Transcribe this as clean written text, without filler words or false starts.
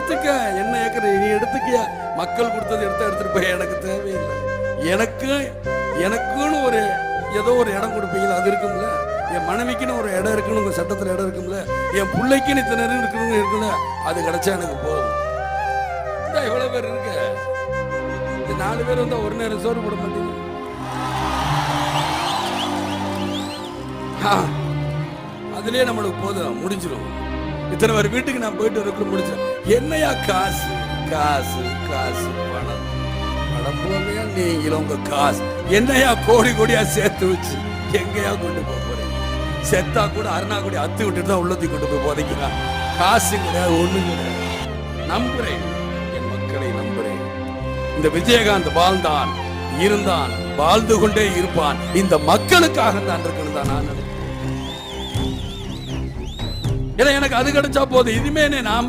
எடுத்துக்க, என்ன ஏக்கர் நீ எடுத்துக்கிய, மக்கள் கொடுத்தது எடுத்துட்டு போய், எனக்கு தேவையில்லை. எனக்குன்னு ஒரு ஏதோ ஒரு இடம் கொடுப்பீங்களா, அது இருக்கும்ல. என் மனைவிக்குன்னு ஒரு இடம் இருக்குன்னு உங்க சட்டத்துல இடம் இருக்கும்ல. என் பிள்ளைக்குன்னு இத்தனை இருக்கணும் இருக்குல்ல, அது கிடைச்சா எனக்கு போதும். எவ்வளவு பேர் இருக்க, 4 பேர் வந்தா ஒரு நேரம் சோறு போட மாட்டீங்க. அதுலயே நம்மளுக்கு போதும், முடிஞ்சிடும். இத்தனை பேர் வீட்டுக்கு நான் போயிட்டு வரக்குள்ள முடிச்சேன். என்னையா காசு காசு காசு, பணம் பணம் போகையா நீங்களும் உங்க காசு என்னையா கோடி கோடியா சேர்த்து வச்சு எங்கயா கொண்டு போக போறீங்க? செத்தா கூட அருணாக்குடி அத்து விட்டுட்டு தான் உள்ளத்துக்கு கொண்டு போய் போதைக்கிறான். காசு கிடையாது, ஒண்ணு கிடையாது. நம்புறேன், என் மக்களை நம்புறேன். இந்த விஜயகாந்த் வாழ்ந்தான், இருந்தான், வாழ்ந்து கொண்டே இருப்பான். இந்த மக்களுக்காக தான் இருக்கணும் தான் நான் நினைக்கிறேன். ஏன்னா எனக்கு அது கிடைச்சா போதும். இனிமே நான்